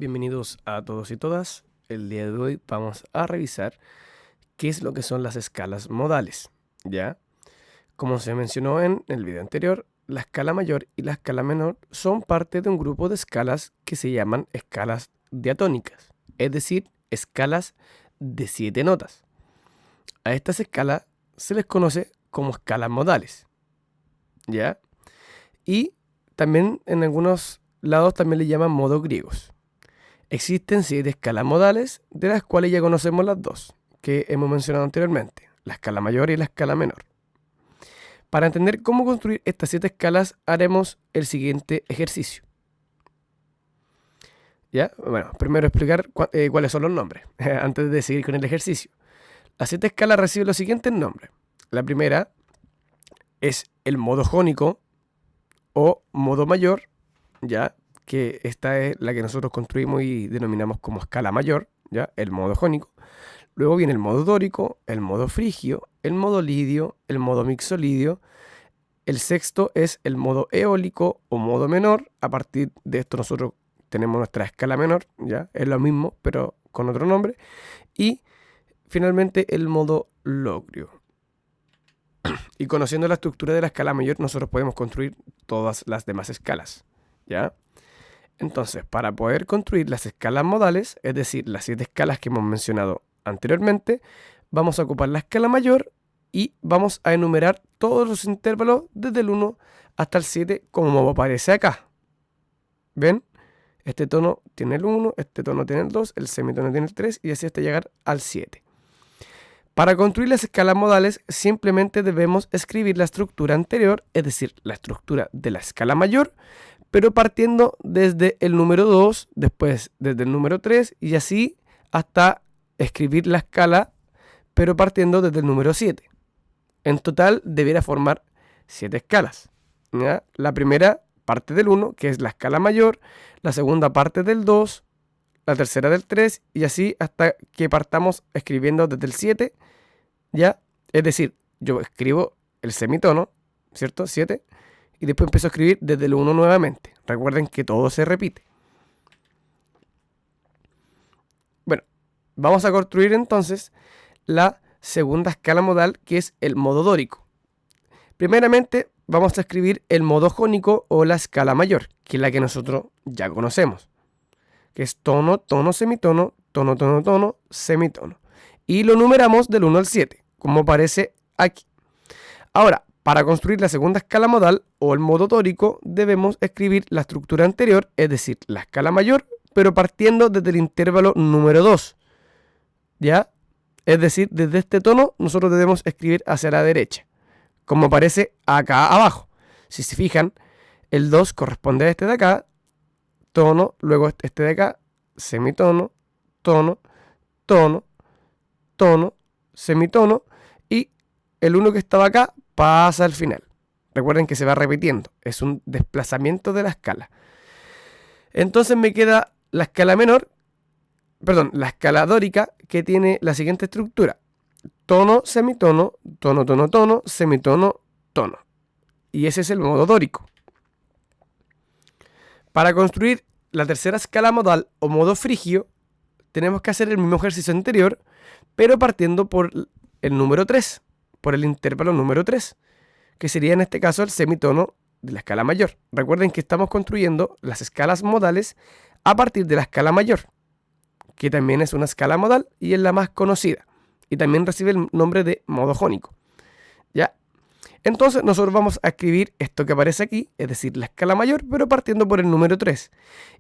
Bienvenidos a todos y todas. El día de hoy vamos a revisar qué es lo que son las escalas modales, ¿ya? Como se mencionó en el video anterior, la escala mayor y la escala menor son parte de un grupo de escalas que se llaman escalas diatónicas, es decir, escalas de 7 notas. A estas escalas se les conoce como escalas modales, ¿ya? Y también en algunos lados también le llaman modos griegos. Existen 7 escalas modales, de las cuales ya conocemos las dos, que hemos mencionado anteriormente, la escala mayor y la escala menor. Para entender cómo construir estas 7 escalas, haremos el siguiente ejercicio. ¿Ya? Bueno, primero explicar cuáles son los nombres, antes de seguir con el ejercicio. Las 7 escalas reciben los siguientes nombres. La primera es el modo jónico o modo mayor, ¿ya? Que esta es la que nosotros construimos y denominamos como escala mayor, ¿ya? El modo jónico. Luego viene el modo dórico, el modo frigio, el modo lidio, el modo mixolidio. El sexto es el modo eólico o modo menor. A partir de esto nosotros tenemos nuestra escala menor, ¿ya? Es lo mismo, pero con otro nombre. Y finalmente el modo logrio. Y conociendo la estructura de la escala mayor, nosotros podemos construir todas las demás escalas, ¿ya? Entonces, para poder construir las escalas modales, es decir, las 7 escalas que hemos mencionado anteriormente, vamos a ocupar la escala mayor y vamos a enumerar todos los intervalos desde el 1 hasta el 7 como aparece acá. ¿Ven? Este tono tiene el 1, este tono tiene el 2, el semitono tiene el 3 y así hasta llegar al 7. Para construir las escalas modales, simplemente debemos escribir la estructura anterior, es decir, la estructura de la escala mayor, pero partiendo desde el número 2, después desde el número 3 y así hasta escribir la escala, pero partiendo desde el número 7. En total debiera formar 7 escalas, ¿ya? La primera parte del 1, que es la escala mayor, la segunda parte del 2, la tercera del 3 y así hasta que partamos escribiendo desde el 7, ¿ya? Es decir, yo escribo el semitono, ¿cierto? 7. Y después empiezo a escribir desde el 1 nuevamente. Recuerden que todo se repite. Bueno, vamos a construir entonces la segunda escala modal, que es el modo dórico. Primeramente vamos a escribir el modo jónico o la escala mayor, que es la que nosotros ya conocemos, que es tono, tono, semitono, tono, tono, tono, semitono. Y lo numeramos del 1 al 7, como aparece aquí. Ahora, para construir la segunda escala modal o el modo dórico, debemos escribir la estructura anterior, es decir, la escala mayor, pero partiendo desde el intervalo número 2. ¿Ya? Es decir, desde este tono nosotros debemos escribir hacia la derecha, como aparece acá abajo. Si se fijan, el 2 corresponde a este de acá, tono, luego este de acá, semitono, tono, tono, tono, semitono, y el 1 que estaba acá pasa al final. Recuerden que se va repitiendo. Es un desplazamiento de la escala. Entonces me queda la escala menor, perdón, la escala dórica, que tiene la siguiente estructura. Tono, semitono, tono, tono, tono, semitono, tono. Y ese es el modo dórico. Para construir la tercera escala modal o modo frigio, tenemos que hacer el mismo ejercicio anterior, pero partiendo por el número 3. Por el intervalo número 3, que sería en este caso el semitono de la escala mayor. Recuerden que estamos construyendo las escalas modales a partir de la escala mayor, que también es una escala modal y es la más conocida, y también recibe el nombre de modo jónico. ¿Ya? Entonces nosotros vamos a escribir esto que aparece aquí, es decir, la escala mayor, pero partiendo por el número 3.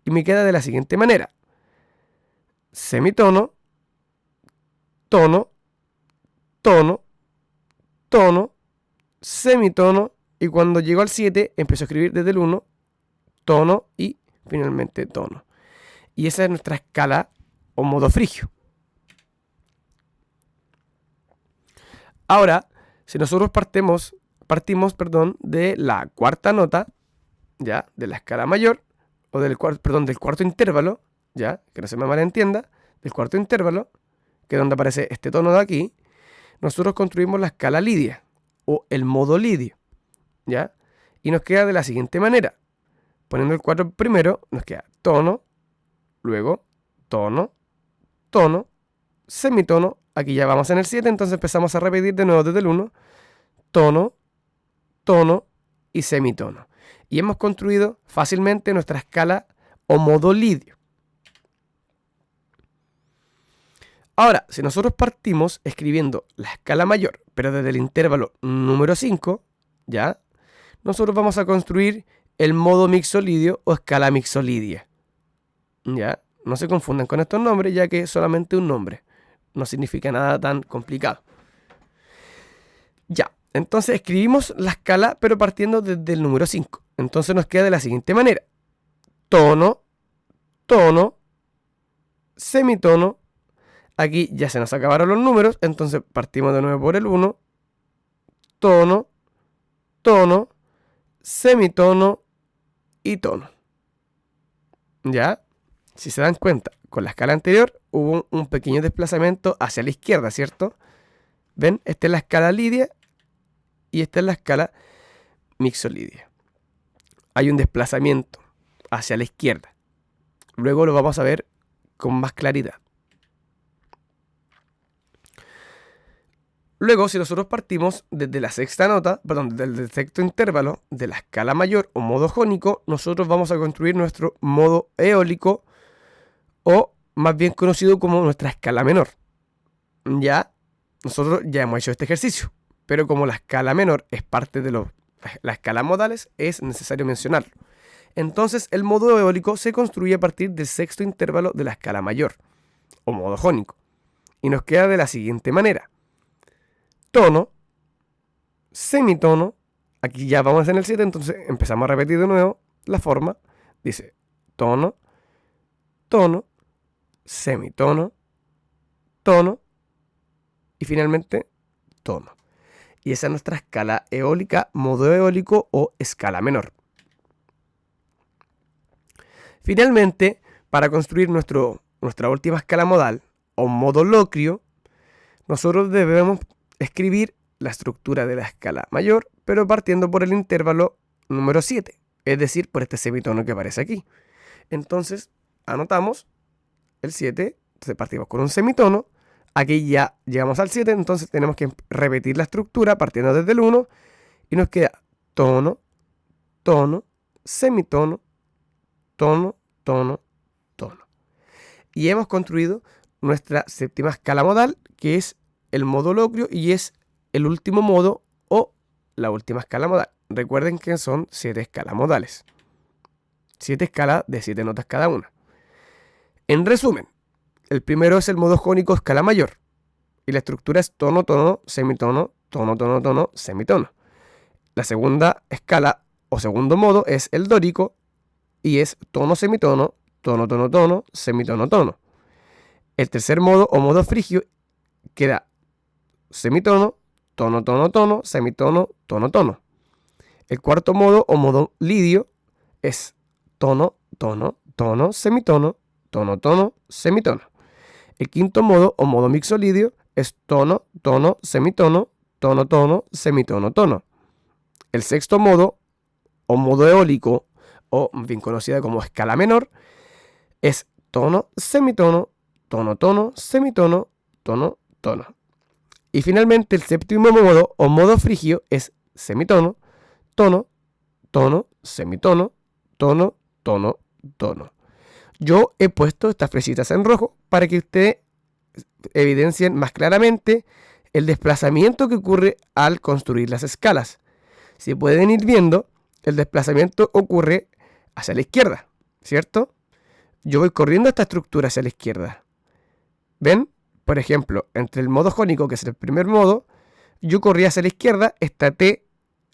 Y me queda de la siguiente manera. Semitono, tono, tono, tono, semitono, y cuando llego al 7 empiezo a escribir desde el 1, tono y finalmente tono. Y esa es nuestra escala o modo frigio. Ahora, si nosotros partimos de la cuarta nota, ya, de la escala mayor, o del cuarto intervalo, ya, que no se me malentienda, del cuarto intervalo, que es donde aparece este tono de aquí, nosotros construimos la escala lidia o el modo lidio, ¿ya? Y nos queda de la siguiente manera. Poniendo el 4 primero, nos queda tono, luego tono, tono, semitono. Aquí ya vamos en el 7, entonces empezamos a repetir de nuevo desde el 1. Tono, tono y semitono. Y hemos construido fácilmente nuestra escala o modo lidio. Ahora, si nosotros partimos escribiendo la escala mayor, pero desde el intervalo número 5, ¿ya? Nosotros vamos a construir el modo mixolidio o escala mixolidia. ¿Ya? No se confundan con estos nombres, ya que es solamente un nombre. No significa nada tan complicado. Ya, entonces escribimos la escala, pero partiendo desde el número 5. Entonces nos queda de la siguiente manera. Tono, tono, semitono. Aquí ya se nos acabaron los números, entonces partimos de nuevo por el 1. Tono, tono, semitono y tono. ¿Ya? Si se dan cuenta, con la escala anterior hubo un pequeño desplazamiento hacia la izquierda, ¿cierto? ¿Ven? Esta es la escala lidia y esta es la escala mixolidia. Hay un desplazamiento hacia la izquierda. Luego lo vamos a ver con más claridad. Luego, si nosotros partimos desde la sexta nota, perdón, desde el sexto intervalo de la escala mayor o modo jónico, nosotros vamos a construir nuestro modo eólico, o más bien conocido como nuestra escala menor. Ya, nosotros ya hemos hecho este ejercicio, pero como la escala menor es parte de la escala modales, es necesario mencionarlo. Entonces, el modo eólico se construye a partir del sexto intervalo de la escala mayor, o modo jónico, y nos queda de la siguiente manera. Tono, semitono, aquí ya vamos en el 7, entonces empezamos a repetir de nuevo la forma. Dice tono, tono, semitono, tono y finalmente tono. Y esa es nuestra escala eólica, modo eólico o escala menor. Finalmente, para construir nuestra última escala modal o modo locrio, nosotros debemos escribir la estructura de la escala mayor, pero partiendo por el intervalo número 7, es decir, por este semitono que aparece aquí. Entonces, anotamos el 7, entonces partimos con un semitono, aquí ya llegamos al 7, entonces tenemos que repetir la estructura partiendo desde el 1, y nos queda tono, tono, semitono, tono, tono, tono. Y hemos construido nuestra séptima escala modal, que es el modo locrio y es el último modo o la última escala modal. Recuerden que son 7 escalas modales. 7 escalas de 7 notas cada una. En resumen, el primero es el modo jónico escala mayor. Y la estructura es tono, tono, semitono, tono, tono, tono, semitono. La segunda escala o segundo modo es el dórico y es tono, semitono, tono, tono, tono, semitono, tono. El tercer modo o modo frigio queda semitono, tono, tono, tono, semitono, tono, tono. El cuarto modo o modo lidio es tono, tono, tono, semitono, tono, tono, semitono. El quinto modo o modo mixolidio es tono, tono, semitono, tono, tono, semitono, tono. El sexto modo o modo eólico, o bien conocida como escala menor, es tono, semitono, tono, tono, semitono, tono, tono. Y finalmente el séptimo modo o modo frigio es semitono, tono, tono, semitono, tono, tono, tono. Yo he puesto estas flechitas en rojo para que ustedes evidencien más claramente el desplazamiento que ocurre al construir las escalas. Si pueden ir viendo, el desplazamiento ocurre hacia la izquierda, ¿cierto? Yo voy corriendo esta estructura hacia la izquierda. ¿Ven? Por ejemplo, entre el modo jónico, que es el primer modo, yo corrí hacia la izquierda, esta T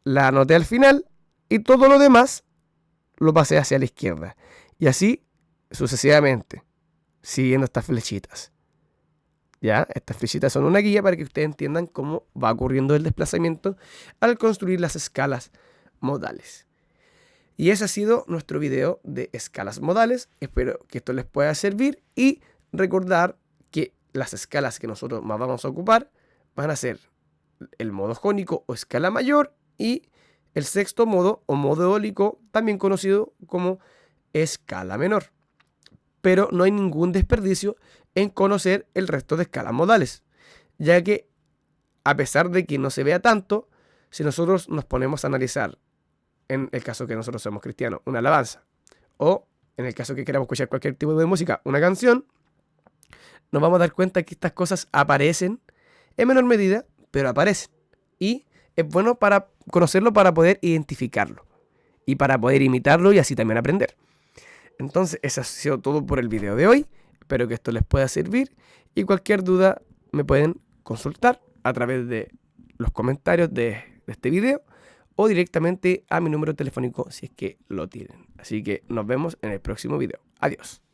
la anoté al final y todo lo demás lo pasé hacia la izquierda. Y así sucesivamente, siguiendo estas flechitas. ¿Ya? Estas flechitas son una guía para que ustedes entiendan cómo va ocurriendo el desplazamiento al construir las escalas modales. Y ese ha sido nuestro video de escalas modales. Espero que esto les pueda servir y recordar que las escalas que nosotros más vamos a ocupar van a ser el modo jónico o escala mayor y el sexto modo o modo eólico, también conocido como escala menor. pero no hay ningún desperdicio en conocer el resto de escalas modales, ya que a pesar de que no se vea tanto, si nosotros nos ponemos a analizar, en el caso que nosotros somos cristianos, una alabanza, o en el caso que queramos escuchar cualquier tipo de música, una canción, nos vamos a dar cuenta que estas cosas aparecen en menor medida, pero aparecen. Y es bueno para conocerlo, para poder identificarlo y para poder imitarlo y así también aprender. Entonces, eso ha sido todo por el video de hoy. Espero que esto les pueda servir y cualquier duda me pueden consultar a través de los comentarios de este video o directamente a mi número telefónico si es que lo tienen. Así que nos vemos en el próximo video. Adiós.